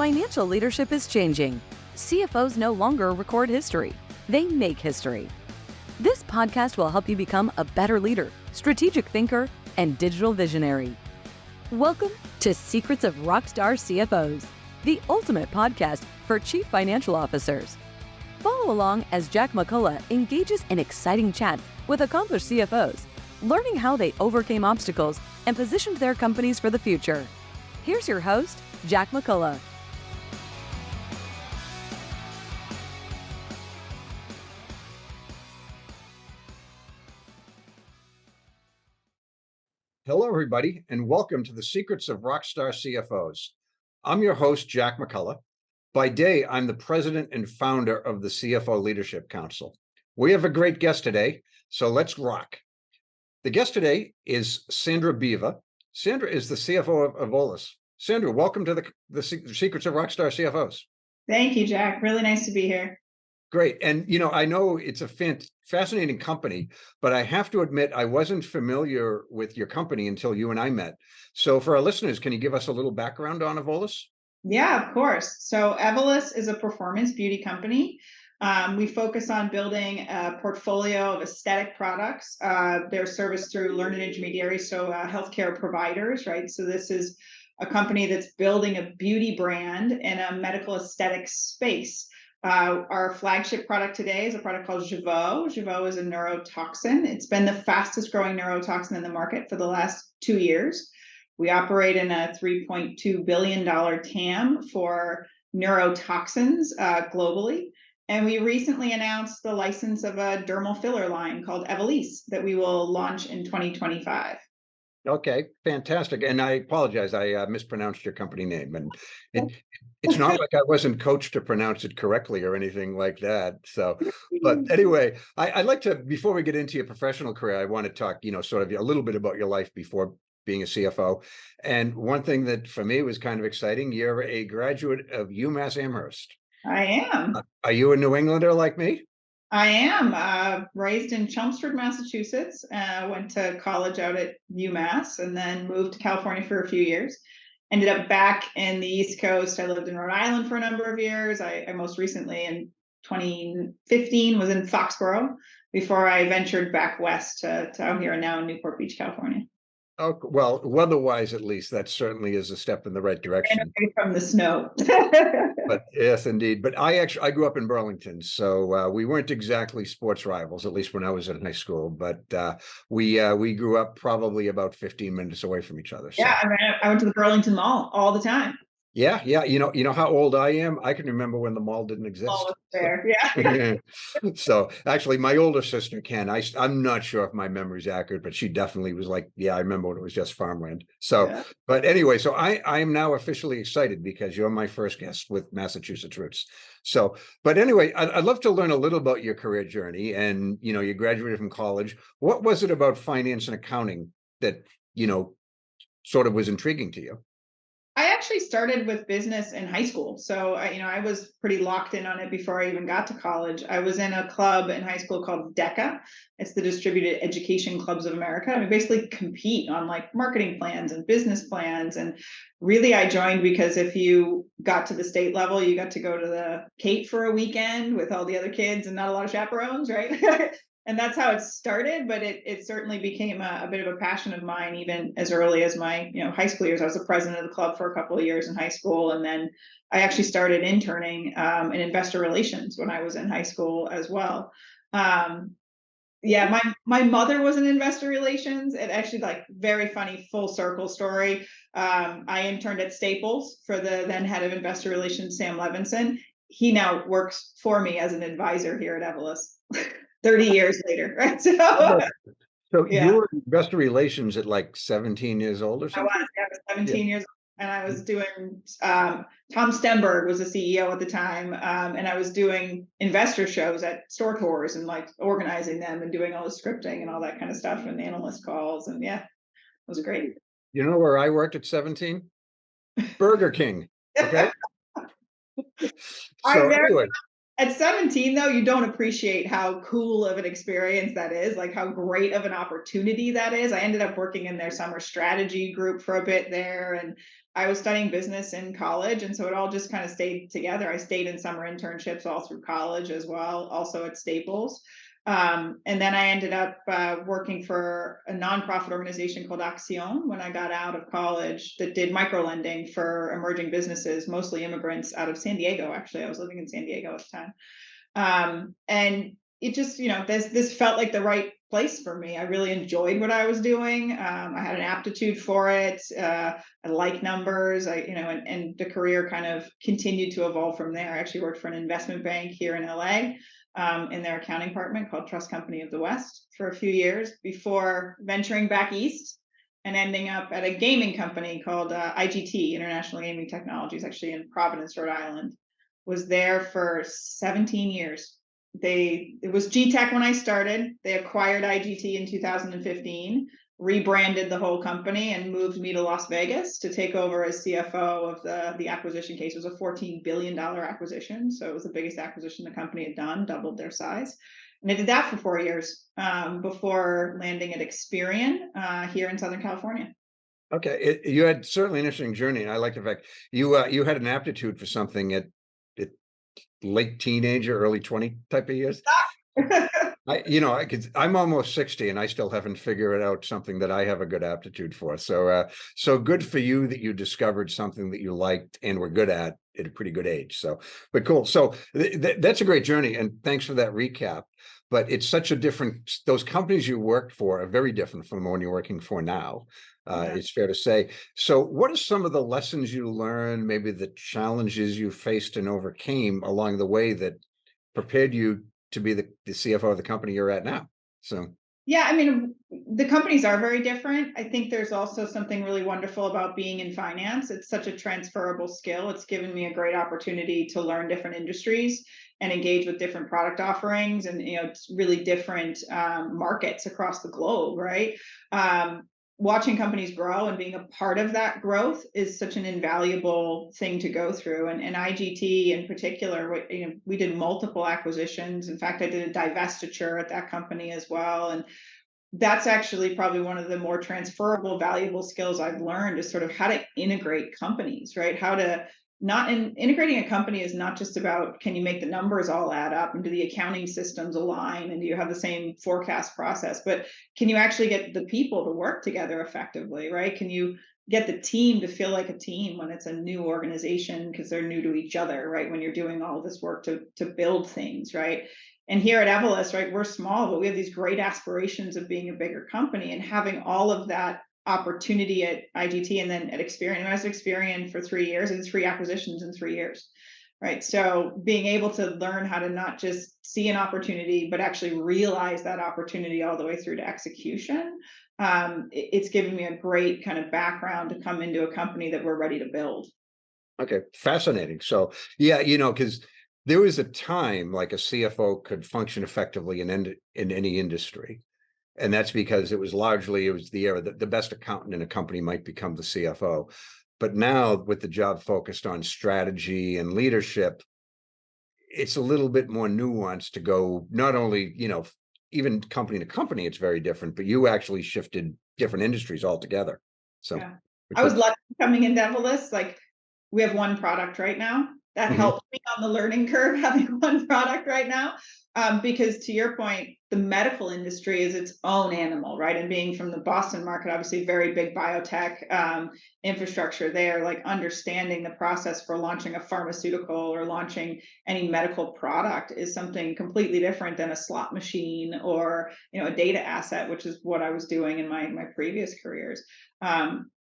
Financial leadership is changing. CFOs no longer record history, they make history. This podcast will help you become a better leader, strategic thinker, and digital visionary. Welcome to Secrets of Rockstar CFOs, the ultimate podcast for chief financial officers. Follow along as Jack McCullough engages in exciting chats with accomplished CFOs, learning how they overcame obstacles and positioned their companies for the future. Here's your host, Jack McCullough. Hello, everybody, and welcome to the Secrets of Rockstar CFOs. I'm your host, Jack McCullough. By day, I'm the president and founder of the CFO Leadership Council. We have a great guest today, so let's rock. The guest today is Sandra Beaver. Sandra is the CFO of Evolus. Sandra, welcome to the Secrets of Rockstar CFOs. Thank you, Jack. Really nice to be here. Great. And, I know it's a fascinating company, but I have to admit, I wasn't familiar with your company until you and I met. So for our listeners, can you give us a little background on Evolus? Yeah, of course. So Evolus is a performance beauty company. We focus on building a portfolio of aesthetic products. They're serviced through learned intermediaries, so healthcare providers, right? So this is a company that's building a beauty brand in a medical aesthetic space. Our flagship product today is a product called Jeuveau. Jeuveau is a neurotoxin. It's been the fastest growing neurotoxin in the market for the last 2 years. We operate in a $3.2 billion TAM for neurotoxins globally. And we recently announced the license of a dermal filler line called Evolus that we will launch in 2025. Okay, fantastic. And I apologize, I mispronounced your company name. And it's not like I wasn't coached to pronounce it correctly or anything like that. So, but anyway, I'd like to, before we get into your professional career, I want to talk, sort of a little bit about your life before being a CFO. And one thing that for me was kind of exciting, you're a graduate of UMass Amherst. I am. Are you a New Englander like me? I am raised in Chelmsford, Massachusetts. Went to college out at UMass and then moved to California for a few years. Ended up back in the East Coast. I lived in Rhode Island for a number of years. I most recently in 2015 was in Foxborough before I ventured back west to out here and now in Newport Beach, California. Oh, well, weather-wise, at least, that certainly is a step in the right direction. And away from the snow. But yes, indeed. But I grew up in Burlington, so we weren't exactly sports rivals, at least when I was in high school. But we grew up probably about 15 minutes away from each other. So. Yeah, I went to the Burlington Mall all the time. Yeah. You know how old I am? I can remember when the mall didn't exist. Mall was there, yeah. So actually, my older sister Ken, I'm not sure if my memory's accurate, but she definitely was like, yeah, I remember when it was just farmland. So, yeah. But anyway, so I'm now officially excited because you're my first guest with Massachusetts roots. So, but anyway, I'd love to learn a little about your career journey. And you graduated from college. What was it about finance and accounting that sort of was intriguing to you? I actually started with business in high school. So, I was pretty locked in on it before I even got to college. I was in a club in high school called DECA. It's the Distributed Education Clubs of America. And we basically compete on like marketing plans and business plans. And really, I joined because if you got to the state level, you got to go to the Cape for a weekend with all the other kids and not a lot of chaperones, right? And that's how it started, but it certainly became a bit of a passion of mine, even as early as my high school years. I was the president of the club for a couple of years in high school, and then I actually started interning in investor relations when I was in high school as well. My mother was in investor relations. It actually very funny full circle story. I interned at Staples for the then head of investor relations, Sam Levinson. He now works for me as an advisor here at Evolus. 30 years later, right? So yeah. You were in investor relations at like 17 years old or something? I was 17 years old, and I was doing, Tom Stemberg was the CEO at the time, and I was doing investor shows at store tours and like organizing them and doing all the scripting and all that kind of stuff and analyst calls, and yeah, it was great. You know where I worked at 17? Burger King, okay? So anyway. At 17, though, you don't appreciate how cool of an experience that is, like how great of an opportunity that is. I ended up working in their summer strategy group for a bit there, and I was studying business in college. And so it all just kind of stayed together. I stayed in summer internships all through college as well, also at Staples. And then I ended up working for a nonprofit organization called Action when I got out of college that did microlending for emerging businesses, mostly immigrants out of San Diego. Actually, I was living in San Diego at the time. And it just, this felt like the right place for me. I really enjoyed what I was doing. I had an aptitude for it. I like numbers. And the career kind of continued to evolve from there. I actually worked for an investment bank here in LA, in their accounting department called Trust Company of the West for a few years before venturing back east and ending up at a gaming company called IGT, International Gaming Technologies, actually in Providence, Rhode Island. Was there for 17 years. It was GTech when I started. They acquired IGT in 2015, rebranded the whole company, and moved me to Las Vegas to take over as CFO of the acquisition case. It was a $14 billion acquisition. So it was the biggest acquisition the company had done, doubled their size. And I did that for 4 years before landing at Experian here in Southern California. Okay, you had certainly an interesting journey, and I like the fact you had an aptitude for something at late teenager, early 20 type of years. I'm almost 60 and I still haven't figured out something that I have a good aptitude for. So good for you that you discovered something that you liked and were good at a pretty good age. So, but cool. So that's a great journey, and thanks for that recap. But it's such a different, those companies you worked for are very different from the one you're working for now. Yeah. It's fair to say. So what are some of the lessons you learned, maybe the challenges you faced and overcame along the way that prepared you to be the CFO of the company you're at now? So Yeah, I mean, the companies are very different. I think there's also something really wonderful about being in finance. It's such a transferable skill. It's given me a great opportunity to learn different industries and engage with different product offerings, and it's really different markets across the globe, right? Watching companies grow and being a part of that growth is such an invaluable thing to go through. And IGT in particular, we did multiple acquisitions. In fact, I did a divestiture at that company as well. And that's actually probably one of the more transferable, valuable skills I've learned, is sort of how to integrate companies, right? Integrating a company is not just about, can you make the numbers all add up, and do the accounting systems align, and do you have the same forecast process, but can you actually get the people to work together effectively, right? Can you get the team to feel like a team when it's a new organization because they're new to each other, right? When you're doing all this work to build things, right? And here at Evolus, right, we're small, but we have these great aspirations of being a bigger company, and having all of that opportunity at IGT and then at Experian. And I was at Experian for 3 years and 3 acquisitions in 3 years, right? So being able to learn how to not just see an opportunity, but actually realize that opportunity all the way through to execution, it's given me a great kind of background to come into a company that we're ready to build. okay, fascinating. So yeah, because there was a time like a CFO could function effectively in any industry. And that's because it was the era that the best accountant in a company might become the CFO. But now with the job focused on strategy and leadership, it's a little bit more nuanced to go, not only, even company to company, it's very different, but you actually shifted different industries altogether. So Yeah. I was lucky coming into Evolus. Like, we have one product right now. That Mhm. helped me on the learning curve, having one product right now. Because to your point, the medical industry is its own animal, right? And being from the Boston market, obviously very big biotech infrastructure there, like understanding the process for launching a pharmaceutical or launching any medical product is something completely different than a slot machine or a data asset, which is what I was doing in my previous careers.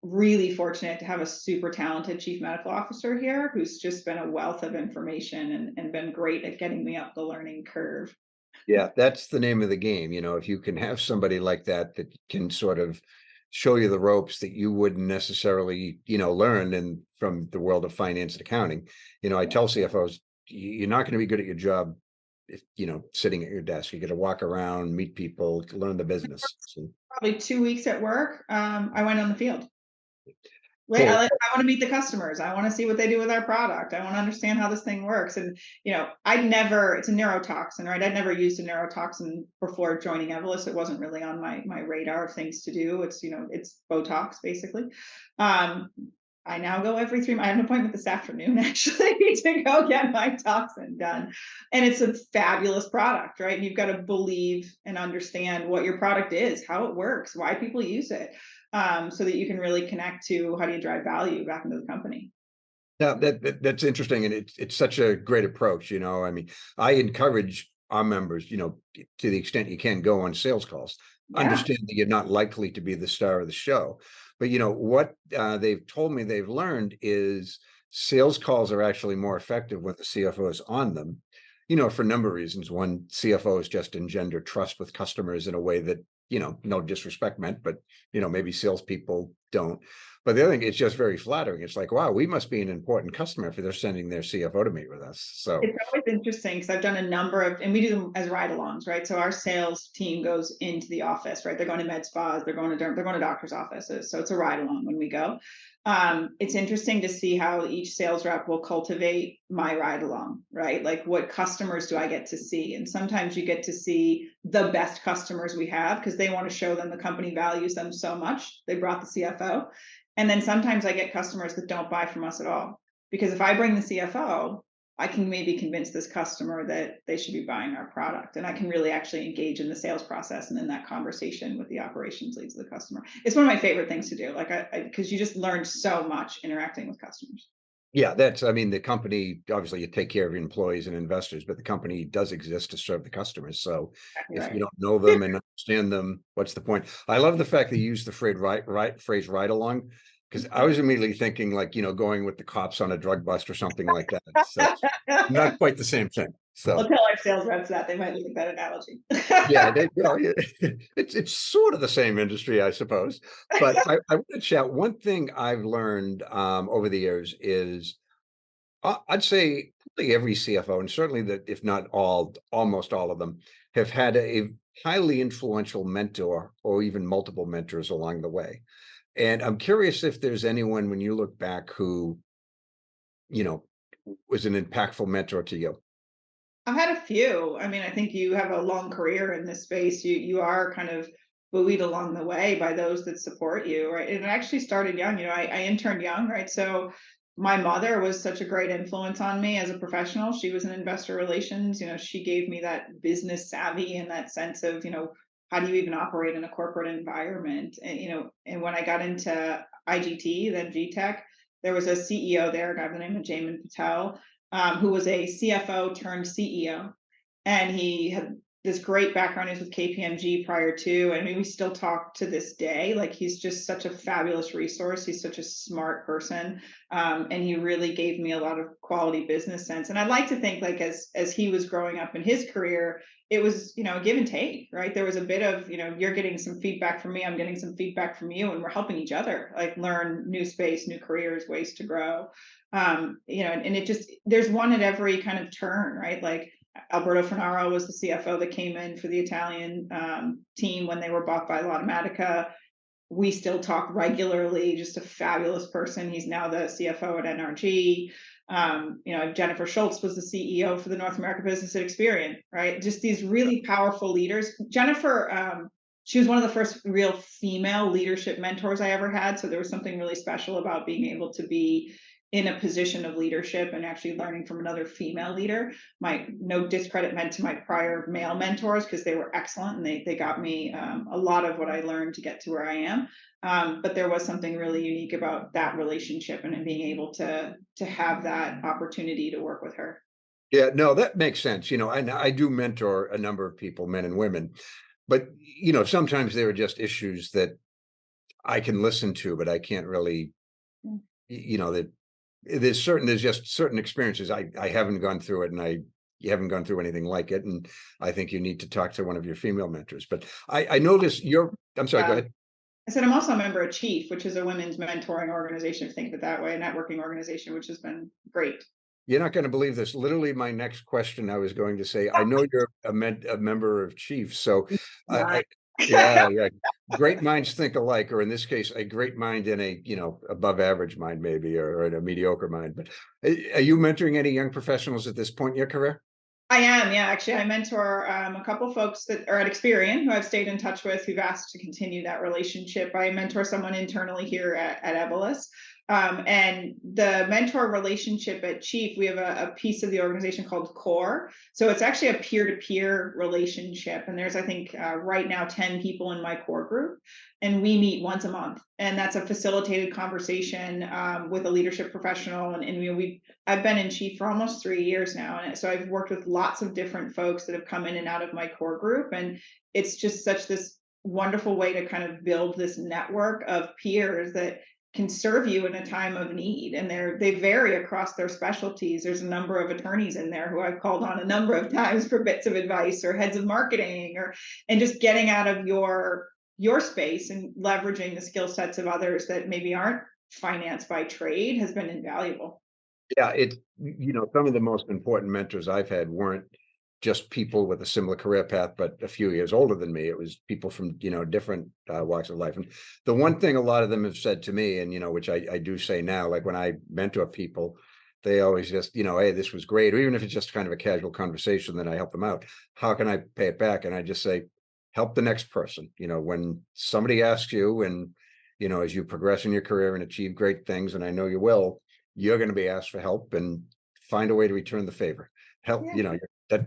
Really fortunate to have a super talented chief medical officer here who's just been a wealth of information and been great at getting me up the learning curve. Yeah, that's the name of the game. If you can have somebody like that that can sort of show you the ropes that you wouldn't necessarily, learn from the world of finance and accounting. I tell CFOs, you're not going to be good at your job if, sitting at your desk. You got to walk around, meet people, learn the business. So, Probably 2 weeks at work, I went on the field. Right. I want to meet the customers. I want to see what they do with our product. I want to understand how this thing works. And, it's a neurotoxin, right? I'd never used a neurotoxin before joining Evolus. It wasn't really on my radar of things to do. It's Botox basically. I now go every 3 months. I have an appointment this afternoon actually to go get my toxin done. And it's a fabulous product, right? And you've got to believe and understand what your product is, how it works, why people use it. So that you can really connect to how do you drive value back into the company. Yeah, that's interesting, and it's such a great approach. I mean, I encourage our members, to the extent you can, go on sales calls. Yeah. Understand that you're not likely to be the star of the show, but what they've told me they've learned is sales calls are actually more effective when the CFO is on them. For a number of reasons. One, CFOs just engender trust with customers in a way that, no disrespect meant, but, maybe salespeople don't. But the other thing, it's just very flattering. It's like, wow, we must be an important customer if they're sending their CFO to meet with us. So it's always interesting because I've done a number of, and we do them as ride-alongs, right? So our sales team goes into the office, right? They're going to med spas, they're going to doctors' offices. So it's a ride-along when we go. It's interesting to see how each sales rep will cultivate my ride-along, right? Like what customers do I get to see? And sometimes you get to see the best customers we have because they want to show them the company values them so much. They brought the CFO. And then sometimes I get customers that don't buy from us at all. Because if I bring the CFO, I can maybe convince this customer that they should be buying our product. And I can really actually engage in the sales process and in that conversation with the operations leads of the customer. It's one of my favorite things to do, because you just learn so much interacting with customers. yeah, the company, obviously you take care of your employees and investors, but the company does exist to serve the customers. So Exactly if you right. don't know them and understand them, what's the point? I love the fact that you use the phrase right along, because I was immediately thinking like, going with the cops on a drug bust or something like that. So not quite the same thing. So I'll tell our sales reps that they might like that analogy. yeah, it's sort of the same industry, I suppose. But I want to chat. One thing I've learned over the years is I'd say probably every CFO, and certainly that if not all, almost all of them, have had a highly influential mentor or even multiple mentors along the way. And I'm curious if there's anyone when you look back who, you know, was an impactful mentor to you. I've had a few. I mean, I think you have a long career in this space. You are kind of buoyed along the way by those that support you, right? And it actually started young. I interned young, right? So my mother was such a great influence on me as a professional. She was in investor relations. She gave me that business savvy and that sense of, how do you even operate in a corporate environment? And when I got into IGT, then GTech, there was a CEO there, a guy by the name of Jamin Patel, who was a CFO turned CEO. And he had this great background. He was with KPMG prior to, I mean, we still talk to this day. Like he's just such a fabulous resource. He's such a smart person. And he really gave me a lot of quality business sense. And I'd like to think like as he was growing up in his career, it was, give and take, right? There was a bit of, you're getting some feedback from me, I'm getting some feedback from you, and we're helping each other, like learn new space, new careers, ways to grow. And it just, there's one at every kind of turn, right? Like Alberto Finaro was the CFO that came in for the Italian team when they were bought by Lottomatica. We still talk regularly, just a fabulous person. He's now the CFO at NRG. Jennifer Schultz was the CEO for the North America business at Experian, right? Just these really powerful leaders. Jennifer, she was one of the first real female leadership mentors I ever had. So there was something really special about being able to be in a position of leadership and actually learning from another female leader. No discredit meant to my prior male mentors because they were excellent and they got me a lot of what I learned to get to where I am. But there was something really unique about that relationship and being able to have that opportunity to work with her. Yeah, no, that makes sense. And I do mentor a number of people, men and women, but sometimes there are just issues that I can listen to, but I can't really, that there's just certain experiences I haven't gone through it, and you haven't gone through anything like it, and I think you need to talk to one of your female mentors. But I noticed I'm sorry, go ahead. I said I'm also a member of Chief, which is a women's mentoring organization, think of it that way, a networking organization, which has been great. You're not going to believe this. Literally, my next question I was going to say, I know you're a member of Chief, so I, Right. Yeah, yeah. Great minds think alike, or in this case, a great mind and a, above average mind maybe, or a mediocre mind. But are you mentoring any young professionals at this point in your career? I am, yeah. Actually, I mentor a couple folks that are at Experian who I've stayed in touch with, who've asked to continue that relationship. I mentor someone internally here at Evolus. And the mentor relationship at Chief, we have a piece of the organization called Core. So it's actually a peer-to-peer relationship. And there's, I think, right now 10 people in my core group. And we meet once a month. And that's a facilitated conversation with a leadership professional. And I've been in Chief for almost 3 years now. And so I've worked with lots of different folks that have come in and out of my core group. And it's just such this wonderful way to kind of build this network of peers that can serve you in a time of need. And they vary across their specialties. There's a number of attorneys in there who I've called on a number of times for bits of advice, or heads of marketing, and just getting out of your space and leveraging the skill sets of others that maybe aren't finance by trade has been invaluable. Yeah, some of the most important mentors I've had weren't just people with a similar career path, but a few years older than me. It was people from, different walks of life. And the one thing a lot of them have said to me, and, which I do say now, like when I mentor people, they always just, hey, this was great. Or even if it's just kind of a casual conversation, then I help them out. How can I pay it back? And I just say, help the next person. When somebody asks you, and, as you progress in your career and achieve great things, and I know you will, you're going to be asked for help, and find a way to return the favor. Help, Yeah.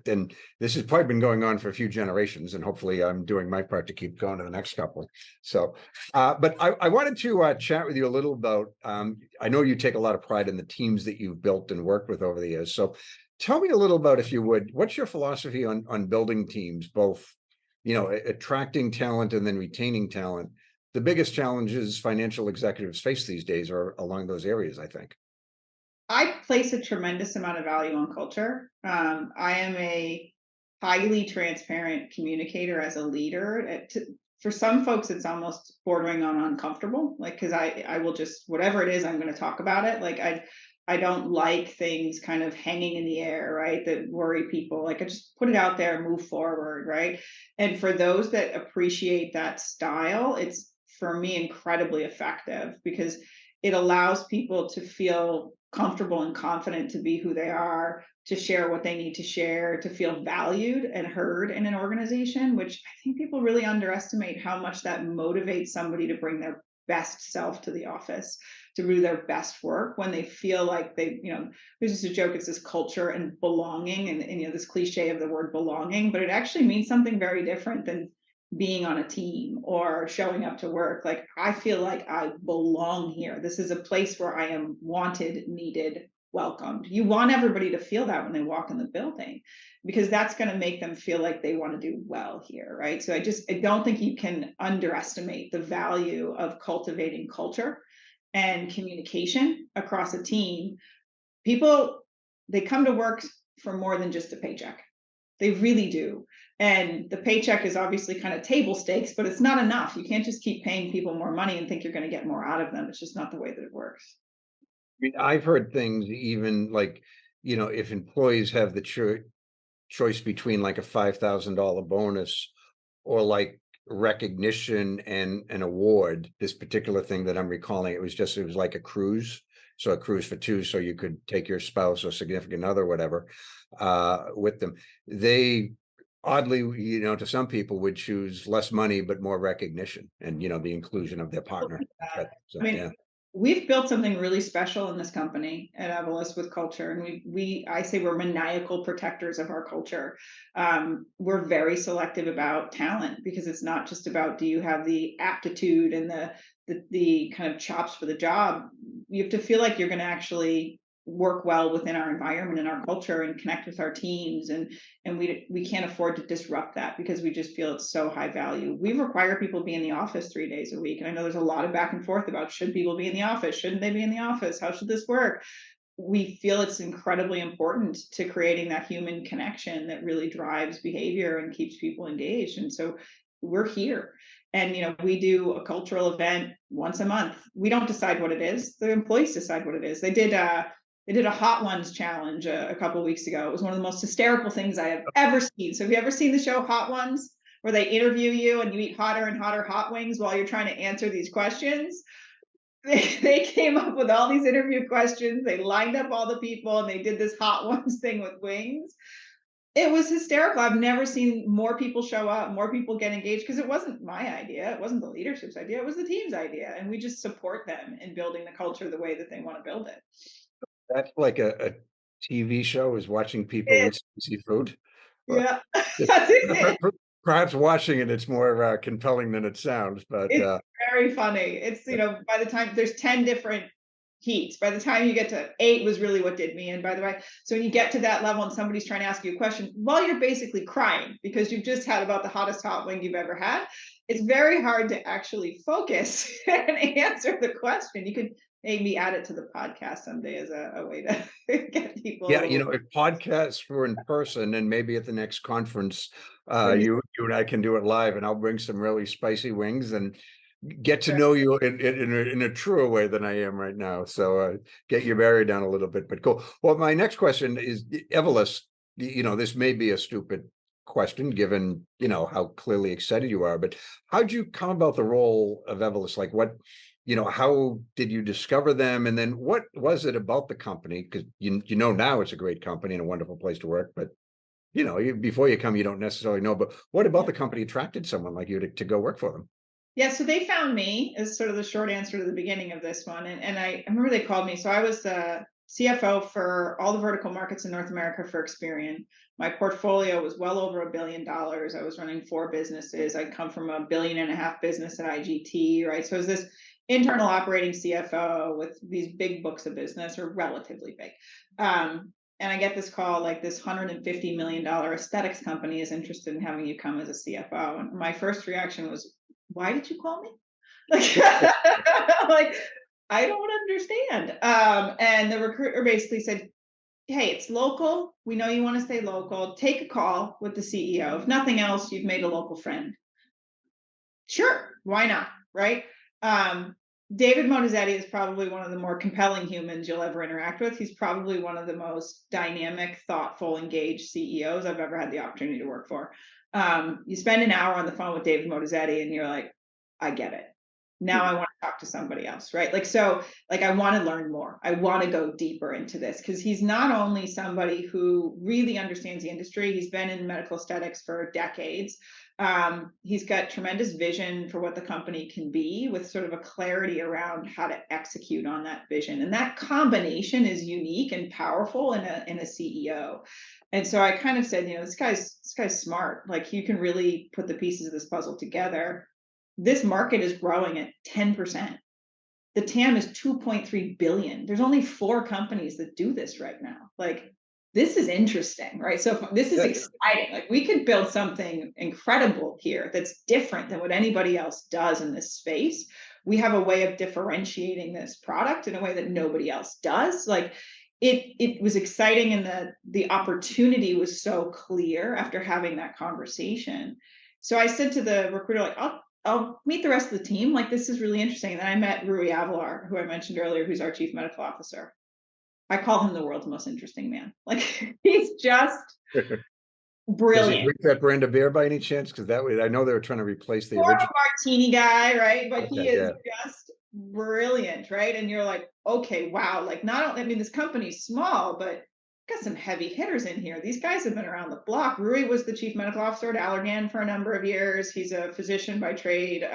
and this has probably been going on for a few generations, and hopefully I'm doing my part to keep going to the next couple. So, but I wanted to chat with you a little about, I know you take a lot of pride in the teams that you've built and worked with over the years. So tell me a little about, if you would, what's your philosophy on building teams, both, attracting talent and then retaining talent? The biggest challenges financial executives face these days are along those areas, I think. I place a tremendous amount of value on culture. I am a highly transparent communicator as a leader. For some folks, it's almost bordering on uncomfortable, like, because I will just, whatever it is, I'm going to talk about it. Like, I don't like things kind of hanging in the air, right? That worry people. Like, I just put it out there and move forward, right? And for those that appreciate that style, it's, for me, incredibly effective, because it allows people to feel comfortable and confident to be who they are, to share what they need to share, to feel valued and heard in an organization, which I think people really underestimate how much that motivates somebody to bring their best self to the office, to do their best work when they feel like there's just a joke, it's this culture and belonging, and this cliche of the word belonging, but it actually means something very different than being on a team or showing up to work. Like, I feel like I belong here. This is a place where I am wanted, needed, welcomed. You want everybody to feel that when they walk in the building, because that's going to make them feel like they want to do well here, right? So I don't think you can underestimate the value of cultivating culture and communication across a team. People, they come to work for more than just a paycheck. They really do. And the paycheck is obviously kind of table stakes, but it's not enough. You can't just keep paying people more money and think you're going to get more out of them. It's just not the way that it works. Mean, I've heard things even like, if employees have the choice between like a $5,000 bonus, or like recognition and an award. This particular thing that I'm recalling, it was like a cruise. So a cruise for two, so you could take your spouse or significant other, whatever, with them. They oddly, to some people would choose less money, but more recognition and, the inclusion of their partner. I So, mean, yeah. we've built something really special in this company at Evolus with culture, and I say we're maniacal protectors of our culture. We're very selective about talent, because it's not just about, do you have the aptitude and the kind of chops for the job. You have to feel like you're going to actually work well within our environment and our culture and connect with our teams, and we can't afford to disrupt that, because we just feel it's so high value. We require people to be in the office 3 days a week, and I know there's a lot of back and forth about, should people be in the office, shouldn't they be in the office, how should this work? We feel it's incredibly important to creating that human connection that really drives behavior and keeps people engaged. And so we're here. And we do a cultural event once a month. We don't decide what it is. The employees decide what it is. They did a Hot Ones challenge a couple of weeks ago. It was one of the most hysterical things I have ever seen. So have you ever seen the show Hot Ones? where they interview you and you eat hotter and hotter hot wings while you're trying to answer these questions. They came up with all these interview questions. They lined up all the people and they did this hot ones thing with wings. It was hysterical. I've never seen more people show up, more people get engaged, because it wasn't my idea. It wasn't the leadership's idea. It was the team's idea. And we just support them in building the culture the way that they want to build it. That's like a TV show, is watching people It, eat spicy food. Uh, yeah. it- Perhaps watching it, it's more compelling than it sounds, but It's very funny. It's, by the time there's 10 different heats, by the time you get to 8 was really what did me in, by the way. So when you get to that level and somebody's trying to ask you a question, while you're basically crying because you've just had about the hottest hot wing you've ever had, it's very hard to actually focus and answer the question. You could maybe add it to the podcast someday as a way to get people. yeah, if podcasts were in person, and maybe at the next conference, you and I can do it live, and I'll bring some really spicy wings and get to know you in a truer way than I am right now. So get your barrier down a little bit, but cool. Well, my next question is Evolus. This may be a stupid question given how clearly excited you are, but how'd you come about the role of Evolus? Like what, how did you discover them, and then what was it about the company? Because now it's a great company and a wonderful place to work, but before you come, you don't necessarily know. But what about the company attracted someone like you to go work for them? Yeah, so they found me is sort of the short answer to the beginning of this one. And I remember they called me. So I was the CFO for all the vertical markets in North America for Experian. My portfolio was well over $1 billion. I was running 4 businesses. I come from a $1.5 billion business at IGT, right? So it was this internal operating CFO with these big books of business, or relatively big. And I get this call, like this $150 million aesthetics company is interested in having you come as a CFO. And my first reaction was, why did you call me? Like, I don't understand. And the recruiter basically said, hey, it's local. We know you want to stay local. Take a call with the CEO. If nothing else, you've made a local friend. Sure, why not? Right? David Monazetti is probably one of the more compelling humans you'll ever interact with. He's probably one of the most dynamic, thoughtful, engaged CEOs I've ever had the opportunity to work for. You spend an hour on the phone with David Monazetti and you're like, I get it. Now I want to talk to somebody else, right? I want to learn more. I want to go deeper into this, because he's not only somebody who really understands the industry, he's been in medical aesthetics for decades. He's got tremendous vision for what the company can be, with sort of a clarity around how to execute on that vision. And that combination is unique and powerful in a CEO. And so I kind of said, this guy's smart. Like, you can really put the pieces of this puzzle together. This market is growing at 10%. The TAM is 2.3 billion. There's only 4 companies that do this right now. Like, this is interesting, right? So this is exciting. Like, we could build something incredible here that's different than what anybody else does in this space. We have a way of differentiating this product in a way that nobody else does. Like, it was exciting, and the opportunity was so clear after having that conversation. So I said to the recruiter, like, I'll meet the rest of the team. Like, this is really interesting. And then I met Rui Avelar, who I mentioned earlier, who's our chief medical officer. I call him the world's most interesting man. Like, he's just brilliant. Does he drink that brand of beer by any chance? Because that way, I know they were trying to replace the More original martini guy, right? But he is yeah. just brilliant, right? And you're like, okay, wow. Like, this company's small, but got some heavy hitters in here. These guys have been around the block. Rui was the chief medical officer at Allergan for a number of years. He's a physician by trade.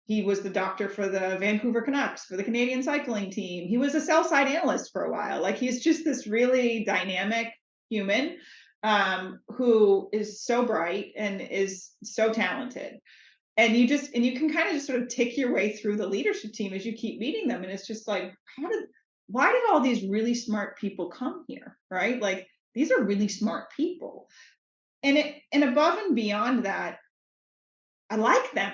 He was the doctor for the Vancouver Canucks, for the Canadian cycling team. He was a sell side analyst for a while. Like, he's just this really dynamic human who is so bright and is so talented. And you can kind of just sort of tick your way through the leadership team as you keep meeting them. And it's just like, why did all these really smart people come here, right? Like, these are really smart people. And above and beyond that, I like them.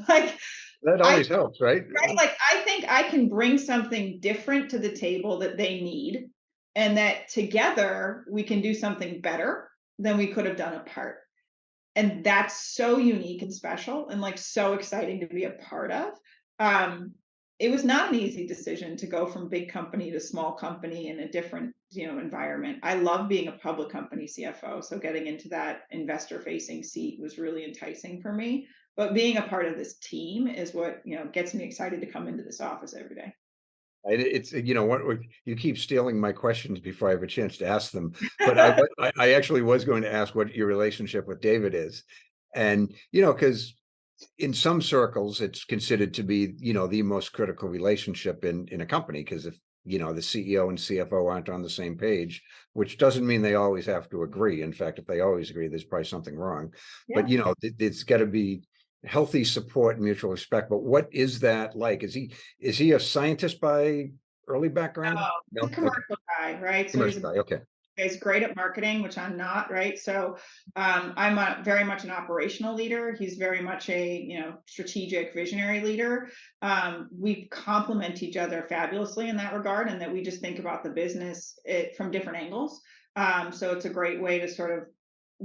Like, That always helps, right? right? Like, I think I can bring something different to the table that they need, and that together we can do something better than we could have done apart. And that's so unique and special, and like so exciting to be a part of. it was not an easy decision to go from big company to small company in a different, environment. I love being a public company CFO, so getting into that investor facing seat was really enticing for me. But being a part of this team is what, gets me excited to come into this office every day. And it's, you keep stealing my questions before I have a chance to ask them. But I actually was going to ask what your relationship with David is. And, because in some circles, it's considered to be, the most critical relationship in a company. Because if, the CEO and CFO aren't on the same page, which doesn't mean they always have to agree. In fact, if they always agree, there's probably something wrong. But, Yeah. it's got to be healthy support and mutual respect. But what is that like? Is he a scientist by early background? Oh, No. he's a Okay. commercial guy, right? So Commercial guy. Okay. he's great at marketing, which I'm not, right? So I'm very much an operational leader. He's very much a strategic, visionary leader. We complement each other fabulously in that regard, and that we just think about the business from different angles. So it's a great way to sort of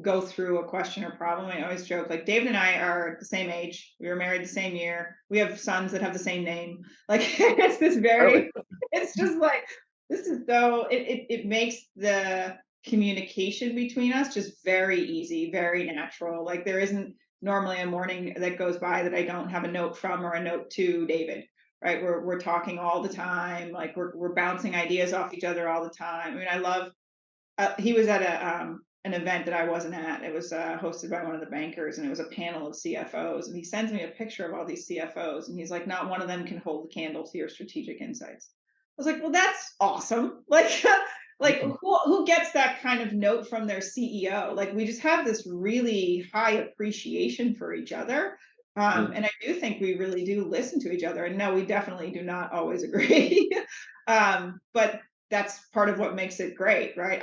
go through a question or problem. I always joke, like, David and I are the same age. We were married the same year. We have sons that have the same name. Like, it's this Really? very, it's just like, this is so, it makes the communication between us just very easy, very natural. Like, there isn't normally a morning that goes by that I don't have a note from or a note to David. Right? We're talking all the time. Like, we're bouncing ideas off each other all the time. I mean, I love. He was at an event that I wasn't at. It was hosted by one of the bankers, and it was a panel of CFOs. And he sends me a picture of all these CFOs, and he's like, "Not one of them can hold the candle to your strategic insights." I was like, "Well, that's awesome!" Like, like who gets that kind of note from their CEO? Like, we just have this really high appreciation for each other. And I do think we really do listen to each other. And no, we definitely do not always agree. But that's part of what makes it great, right?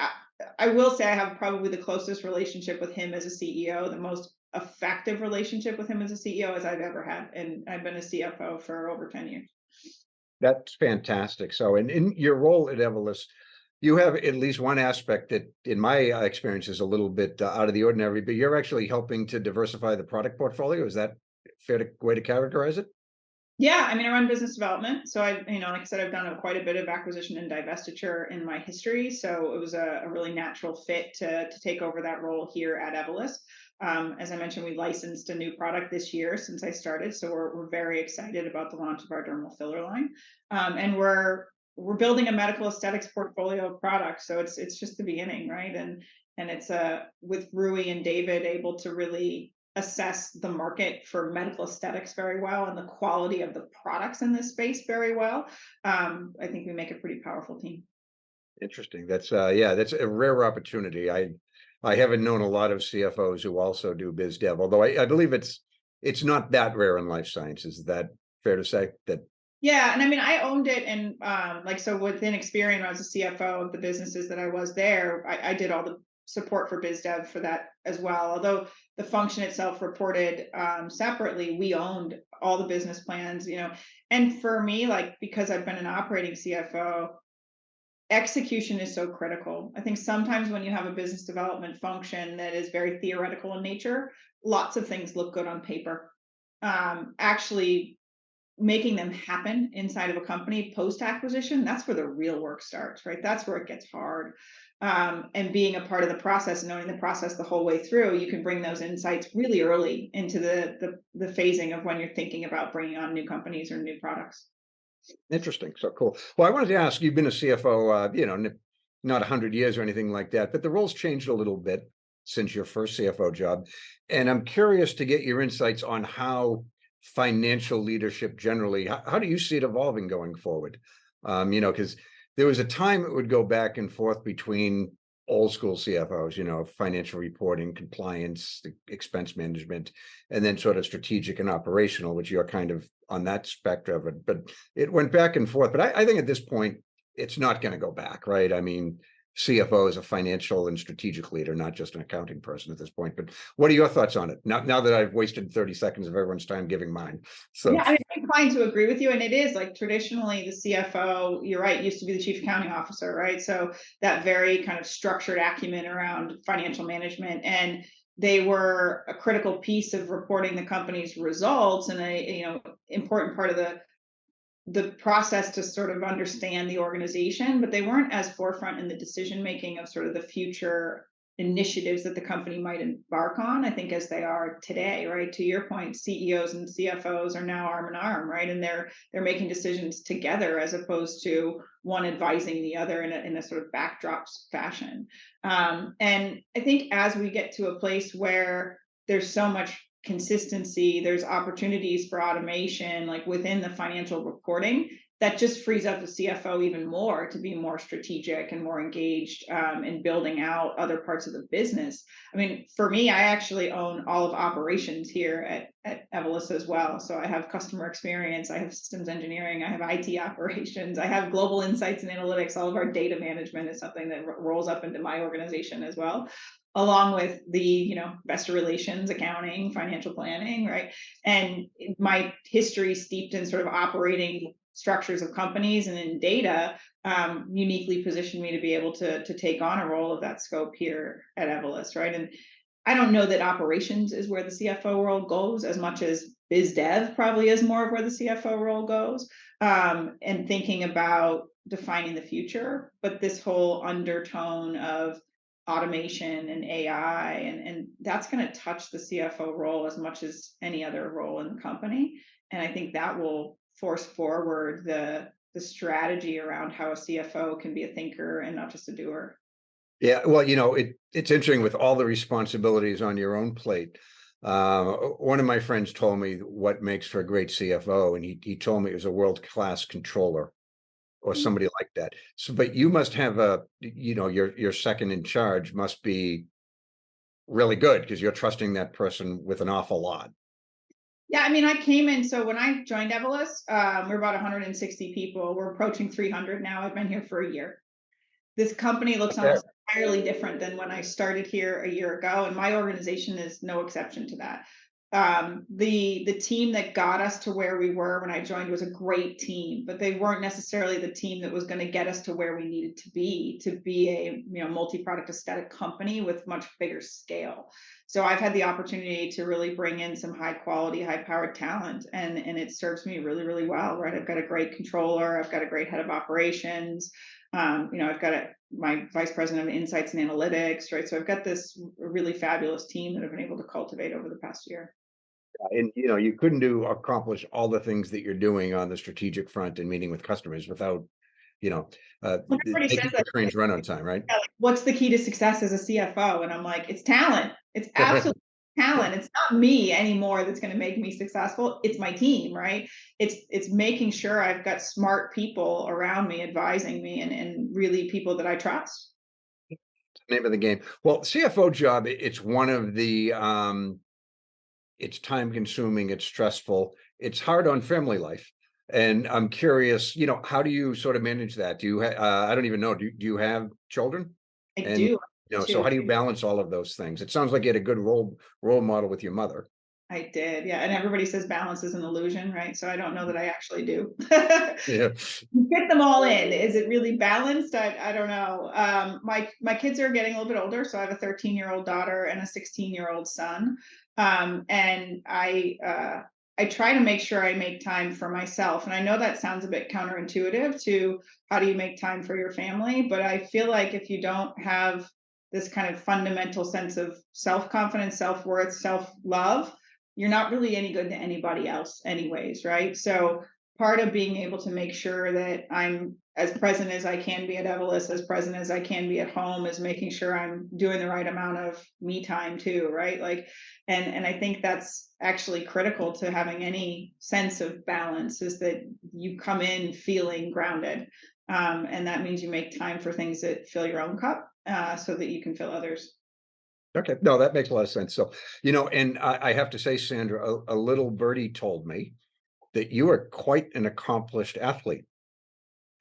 I will say I have probably the closest relationship with him as a CEO, the most effective relationship with him as a CEO as I've ever had. And I've been a CFO for over 10 years. That's fantastic. So, in your role at Evolus, you have at least one aspect that, in my experience, is a little bit out of the ordinary. But you're actually helping to diversify the product portfolio. Is that way to characterize it? Yeah, I mean, I run business development. So like I said, I've done quite a bit of acquisition and divestiture in my history. So it was a really natural fit to take over that role here at Evolus. As I mentioned, we licensed a new product this year since I started. So we're very excited about the launch of our dermal filler line. And we're building a medical aesthetics portfolio of products. So it's just the beginning, right? And it's with Rui and David able to really assess the market for medical aesthetics very well and the quality of the products in this space very well. I think we make a pretty powerful team. Interesting. That's a rare opportunity. I haven't known a lot of CFOs who also do biz dev, although I believe it's not that rare in life sciences. Is that fair to say? That Yeah, and I mean, I owned it, and so within Experian, when I was a CFO of the businesses that I was there, I did all the support for biz dev for that as well. Although the function itself reported separately, we owned all the business plans, And for me, like, because I've been an operating CFO, execution is so critical. I think sometimes when you have a business development function that is very theoretical in nature, lots of things look good on paper. Actually making them happen inside of a company post acquisition, that's where the real work starts, right? That's where it gets hard. And being a part of the process, knowing the process the whole way through, you can bring those insights really early into the phasing of when you're thinking about bringing on new companies or new products. interesting. So cool. Well, I wanted to ask, you've been a CFO, not 100 years or anything like that, but the role's changed a little bit since your first CFO job. And I'm curious to get your insights on how financial leadership generally, how do you see it evolving going forward? Because there was a time it would go back and forth between old school CFOs, financial reporting, compliance, expense management, and then sort of strategic and operational, which you're kind of on that spectrum of it. But it went back and forth. But I think at this point, it's not going to go back, right? I mean, CFO is a financial and strategic leader, not just an accounting person at this point. But what are your thoughts on it? Now that I've wasted 30 seconds of everyone's time giving mine. So Yeah, I mean, I'm inclined to agree with you. And it is like traditionally the CFO, you're right, used to be the chief accounting officer, right? So that very kind of structured acumen around financial management. And they were a critical piece of reporting the company's results and a important part of the the process to sort of understand the organization, but they weren't as forefront in the decision making of sort of the future initiatives that the company might embark on, I think, as they are today, right? To your point, CEOs and CFOs are now arm in arm, right? And they're making decisions together as opposed to one advising the other in a sort of backdrop fashion. And I think as we get to a place where there's so much consistency, there's opportunities for automation, like within the financial reporting, that just frees up the CFO even more to be more strategic and more engaged in building out other parts of the business. I mean, for me, I actually own all of operations here at Evolus as well. So I have customer experience, I have systems engineering, I have IT operations, I have global insights and analytics. All of our data management is something that rolls up into my organization as well, along with the investor relations, accounting, financial planning, right? And my history steeped in sort of operating structures of companies and in data uniquely positioned me to be able to take on a role of that scope here at Evolus, right? And I don't know that operations is where the CFO role goes as much as biz dev probably is more of where the CFO role goes, and thinking about defining the future. But this whole undertone of automation and AI, and that's going to touch the CFO role as much as any other role in the company. And I think that will force forward the strategy around how a CFO can be a thinker and not just a doer. Yeah, well, it's interesting with all the responsibilities on your own plate. One of my friends told me what makes for a great CFO, and he told me it was a world-class controller or somebody like that. So, but you must have your second in charge must be really good because you're trusting that person with an awful lot. Yeah, I mean, I came in, so when I joined Evolus, we're about 160 people. We're approaching 300 now. I've been here for a year. This company looks Okay. almost entirely different than when I started here a year ago, and my organization is no exception to that. The team that got us to where we were when I joined was a great team, but they weren't necessarily the team that was going to get us to where we needed to be a multi-product aesthetic company with much bigger scale. So I've had the opportunity to really bring in some high quality, high powered talent, and it serves me really, really well, right? I've got a great controller, I've got a great head of operations. I've got my vice president of insights and analytics, right? So I've got this really fabulous team that I've been able to cultivate over the past year. And you couldn't accomplish all the things that you're doing on the strategic front and meeting with customers without, Everybody making says the that. trains run on time, right? Yeah, like, what's the key to success as a CFO? And I'm like, it's talent. It's absolutely talent. It's not me anymore that's going to make me successful. It's my team, right? It's making sure I've got smart people around me advising me, and really people that I trust. Name of the game. Well, CFO job, it's one of the it's time consuming, it's stressful, it's hard on family life. And I'm curious, how do you sort of manage that? Do you I don't even know, do you have children? I And do so too. how do you balance all of those things? It sounds like you had a good role model with your mother. I did, yeah. And everybody says balance is an illusion, right? So I don't know that I actually do. Yeah. Fit them all in. Is it really balanced? I don't know. My kids are getting a little bit older, so I have a 13-year-old daughter and a 16-year-old son. And I try to make sure I make time for myself. And I know that sounds a bit counterintuitive to how do you make time for your family, but I feel like if you don't have this kind of fundamental sense of self-confidence, self-worth, self-love, you're not really any good to anybody else anyways, right? So part of being able to make sure that I'm as present as I can be at Evolus, as present as I can be at home, is making sure I'm doing the right amount of me time too, right? Like, and I think that's actually critical to having any sense of balance, is that you come in feeling grounded. And that means you make time for things that fill your own cup, so that you can fill others. Okay. No, that makes a lot of sense. So, and I have to say, Sandra, a little birdie told me that you are quite an accomplished athlete.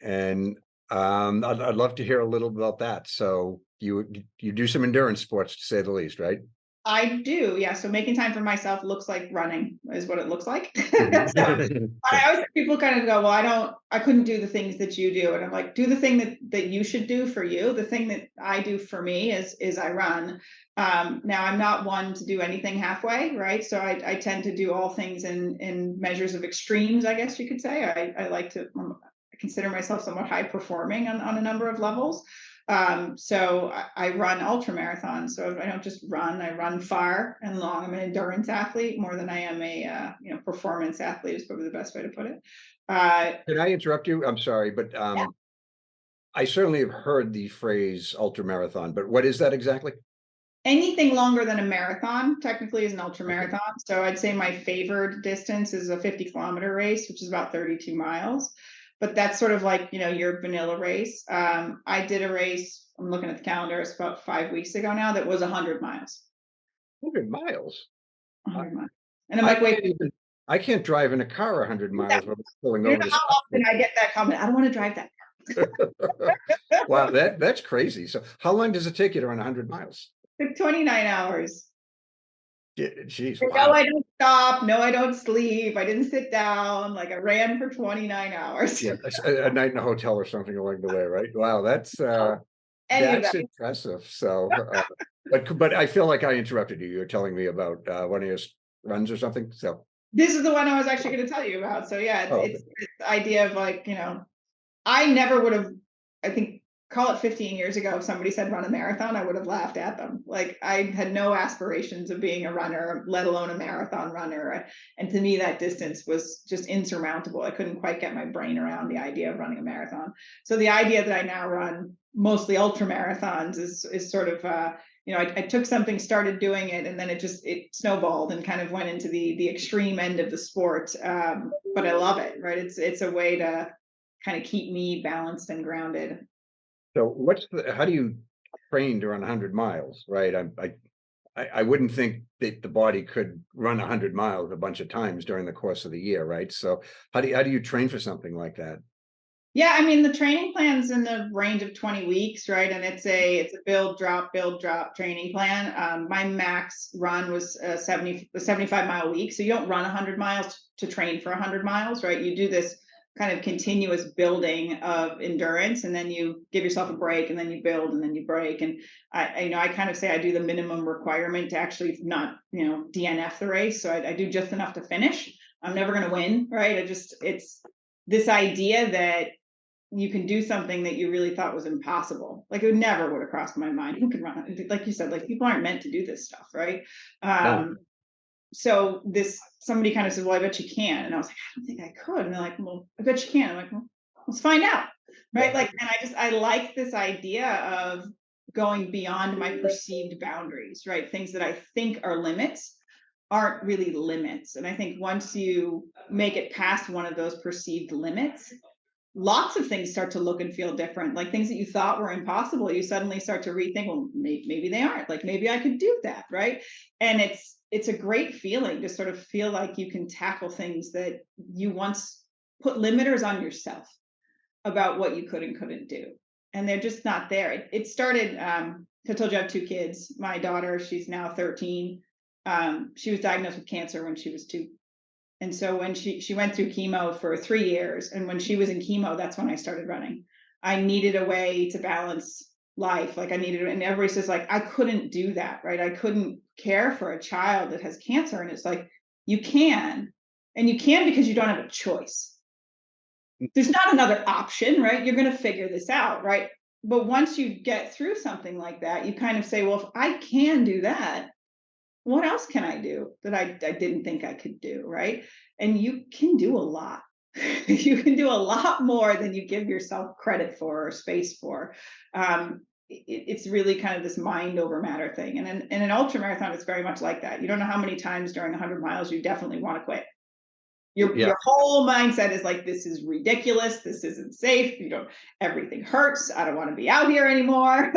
And I'd love to hear a little about that. So you do some endurance sports, to say the least, right? I do, yeah. So making time for myself looks like running is what it looks like. So Mhm. I always people kind of go, well, I couldn't do the things that you do. And I'm like, do the thing that you should do for you. The thing that I do for me is I run. Now I'm not one to do anything halfway, right? So I tend to do all things in measures of extremes, I guess you could say. I like to consider myself somewhat high performing on a number of levels. So I run ultra marathons. So I don't just run; I run far and long. I'm an endurance athlete more than I am a performance athlete. Is probably the best way to put it. Uh, Can I interrupt you? I'm sorry, but yeah. I certainly have heard the phrase ultramarathon, but what is that exactly? Anything longer than a marathon technically is an ultra Okay. marathon. So I'd say my favored distance is a 50-kilometer race, which is about 32 miles. But that's sort of like, your vanilla race. I did a race, I'm looking at the calendar, it's about 5 weeks ago now, that was 100 miles. 100 miles. I 100 miles. And I'm I like, wait, can't even I can't drive in a car 100 miles without pulling you know over to how stop often I get that comment? I don't want to drive that. Wow, that's crazy. So how long does it take you to run 100 miles? Took 29 hours. Geez, No, wow. I don't stop. No, I don't sleep. I didn't sit down. Like I ran for 29 hours. Yeah, a night in a hotel or something along the way, right? Wow, Any of that's that. impressive. So, but I feel like I interrupted you. You're telling me about, one of your runs or something? So This is the one I was actually going to tell you about. So yeah, oh, okay. it's this idea of like, I never would have, I think, call it 15 years ago, if somebody said run a marathon, I would have laughed at them. Like I had no aspirations of being a runner, let alone a marathon runner. And to me, that distance was just insurmountable. I couldn't quite get my brain around the idea of running a marathon. So the idea that I now run mostly ultra marathons is sort of I took something, started doing it, and then it snowballed and kind of went into the extreme end of the sport. But I love it, right? It's a way to kind of keep me balanced and grounded. So how do you train to run 100 miles, right? I wouldn't think that the body could run 100 miles a bunch of times during the course of the year, right? So how do you train for something like that? Yeah, I mean the training plan's in the range of 20 weeks, right? And it's a build drop training plan. My max run was a 75-mile week. So you don't run 100 miles to train for 100 miles, right? You do this kind of continuous building of endurance, and then you give yourself a break, and then you build, and then you break. And I kind of say I do the minimum requirement to actually not DNF the race. So I do just enough to finish. I'm never going to win, right? It's this idea that you can do something that you really thought was impossible. Like it never would have crossed my mind. Who can run? Like you said, like people aren't meant to do this stuff, right? No. So somebody kind of said, "Well, I bet you can," and I was like, "I don't think I could." And they're like, "Well, I bet you can." I'm like, "Well, let's find out," right? Yeah. Like, and I like this idea of going beyond my perceived boundaries, right? Things that I think are limits aren't really limits. And I think once you make it past one of those perceived limits, lots of things start to look and feel different. Like things that you thought were impossible, you suddenly start to rethink, well, maybe they aren't. Like maybe I could do that, right? And it's a great feeling to sort of feel like you can tackle things that you once put limiters on yourself about what you could and couldn't do. And they're just not there. It started, I told you I have two kids. My daughter, she's now 13. She was diagnosed with cancer when she was 2. And so when she went through chemo for 3 years, and when she was in chemo, that's when I started running. I needed a way to balance life. Like I needed, and everybody says like I couldn't do that, right? I couldn't care for a child that has cancer, and it's like you can, and you can because you don't have a choice. There's not another option, right? You're going to figure this out, right? But once you get through something like that, you kind of say, well, if I can do that, what else can I do that I didn't think I could do, right? And you can do a lot. You can do a lot more than you give yourself credit for or space for. It's really kind of this mind over matter thing. And in an ultra marathon, it's very much like that. You don't know how many times during 100 miles you definitely want to quit. Yeah. Your whole mindset is like, this is ridiculous. This isn't safe. Everything hurts. I don't want to be out here anymore.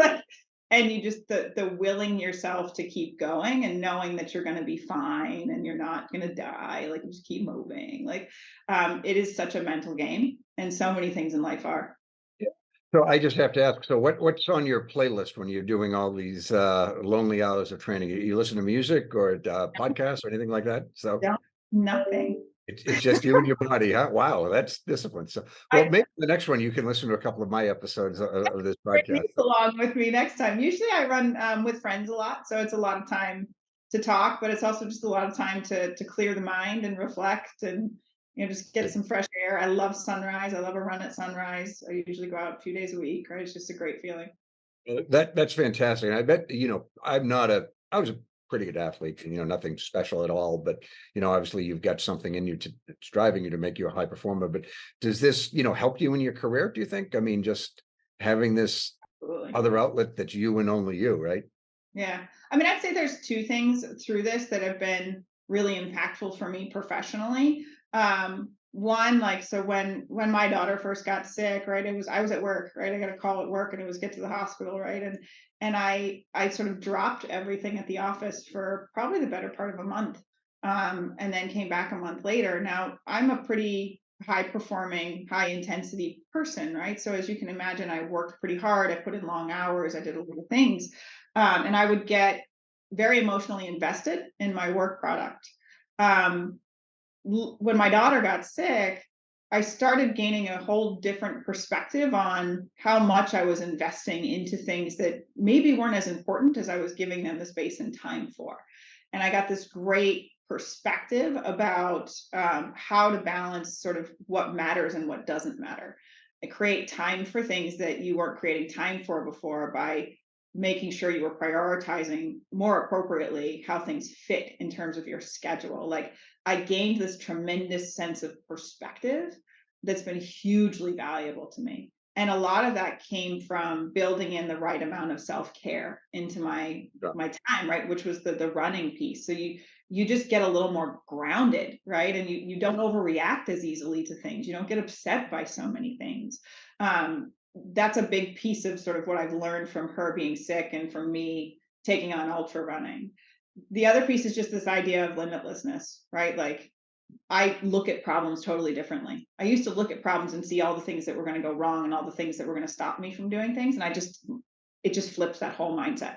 And you just the willing yourself to keep going and knowing that you're going to be fine and you're not going to die, like just keep moving. Like it is such a mental game, and so many things in life are. Yeah. So I just have to ask, so what's on your playlist when you're doing all these lonely hours of training? You listen to music or podcasts or anything like that? So No, nothing. it's just you and your body, huh? Wow, that's discipline. So, well, I maybe the next one you can listen to a couple of my episodes of this bring podcast. these along with me next time. Usually I run with friends a lot, so it's a lot of time to talk, but it's also just a lot of time to clear the mind and reflect and just get some fresh air. I love sunrise. I love a run at sunrise. I usually go out a few days a week, right? It's just a great feeling. That's fantastic. And I bet, I was a pretty good athlete, and, nothing special at all, but, obviously you've got something in you it's driving you to make you a high performer. But does this, help you in your career, do you think? I mean, just having this Absolutely. other outlet that's you and only you, right? Yeah. I mean, I'd say there's two things through this that have been really impactful for me professionally. One, like, so when my daughter first got sick, right, I was at work, right? I got a call at work and it was get to the hospital, right? And I sort of dropped everything at the office for probably the better part of a month. And then came back a month later. Now I'm a pretty high performing, high intensity person, right? So as you can imagine, I worked pretty hard. I put in long hours. I did a lot of things. And I would get very emotionally invested in my work product. When my daughter got sick, I started gaining a whole different perspective on how much I was investing into things that maybe weren't as important as I was giving them the space and time for. And I got this great perspective about how to balance sort of what matters and what doesn't matter. And create time for things that you weren't creating time for before by making sure you were prioritizing more appropriately how things fit in terms of your schedule. Like, I gained this tremendous sense of perspective that's been hugely valuable to me. And a lot of that came from building in the right amount of self-care into my time, right? Which was the running piece. So you just get a little more grounded, right? And you don't overreact as easily to things. You don't get upset by so many things. That's a big piece of sort of what I've learned from her being sick and from me taking on ultra running. The other piece is just this idea of limitlessness, right? Like, I look at problems totally differently. I used to look at problems and see all the things that were going to go wrong and all the things that were going to stop me from doing things. And it just flips that whole mindset.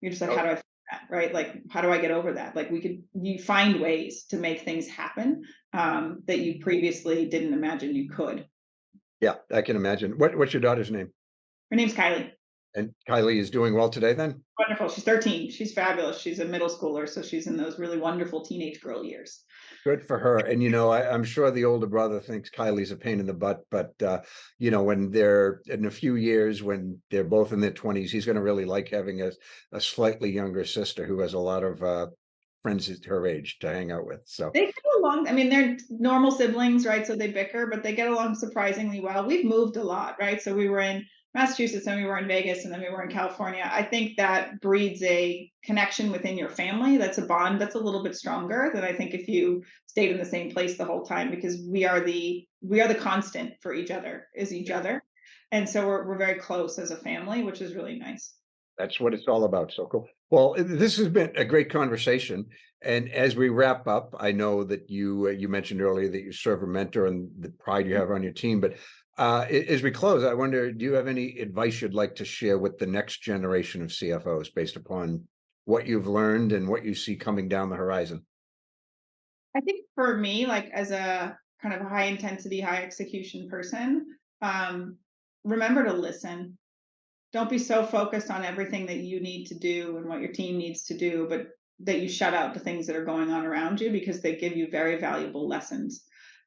You're just like, how do I fix that? Right? Like, how do I get over that? Like, you find ways to make things happen that you previously didn't imagine you could. Yeah, I can imagine. What's your daughter's name? Her name's Kylie. And Kylie is doing well today then? Wonderful. She's 13. She's fabulous. She's a middle schooler, so she's in those really wonderful teenage girl years. Good for her. And, I'm sure the older brother thinks Kylie's a pain in the butt, but, when they're in a few years, when they're both in their 20s, he's going to really like having a slightly younger sister who has a lot of friends at her age to hang out with. So they get along. I mean, they're normal siblings, right? So they bicker, but they get along surprisingly well. We've moved a lot, right? So we were in Massachusetts, and we were in Vegas, and then we were in California. I think that breeds a connection within your family. That's a bond that's a little bit stronger than I think if you stayed in the same place the whole time, because we are the constant for each other, and so we're very close as a family, which is really nice. that's what it's all about. So cool. Well, this has been a great conversation. And as we wrap up, I know that you mentioned earlier that you serve a mentor and the pride you have on your team. But as we close, I wonder, do you have any advice you'd like to share with the next generation of CFOs based upon what you've learned and what you see coming down the horizon? I think for me, like, as a kind of high intensity, high execution person, remember to listen. Don't be so focused on everything that you need to do and what your team needs to do, but that you shut out the things that are going on around you, because they give you very valuable lessons.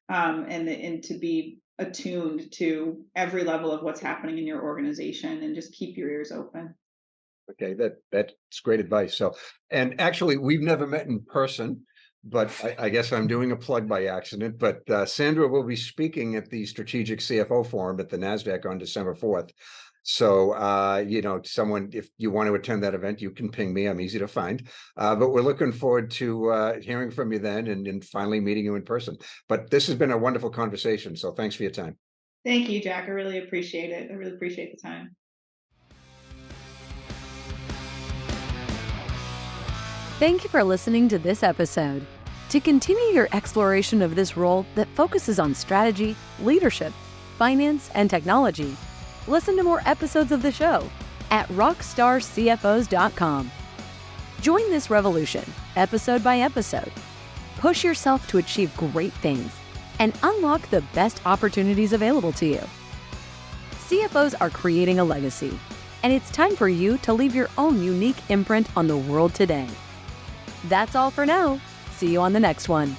And to be attuned to every level of what's happening in your organization, and just keep your ears open. Okay, that's great advice. So, and actually, we've never met in person, but I guess I'm doing a plug by accident. But Sandra will be speaking at the Strategic CFO Forum at the NASDAQ on December 4th. So, someone, if you want to attend that event, you can ping me. I'm easy to find. But we're looking forward to hearing from you then and finally meeting you in person. But this has been a wonderful conversation. So thanks for your time. Thank you, Jack. I really appreciate it. I really appreciate the time. Thank you for listening to this episode. To continue your exploration of this role that focuses on strategy, leadership, finance, and technology, Listen to more episodes of the show at rockstarcfos.com. Join this revolution, episode by episode. Push yourself to achieve great things and unlock the best opportunities available to you. CFOs are creating a legacy, and it's time for you to leave your own unique imprint on the world today. That's all for now. See you on the next one.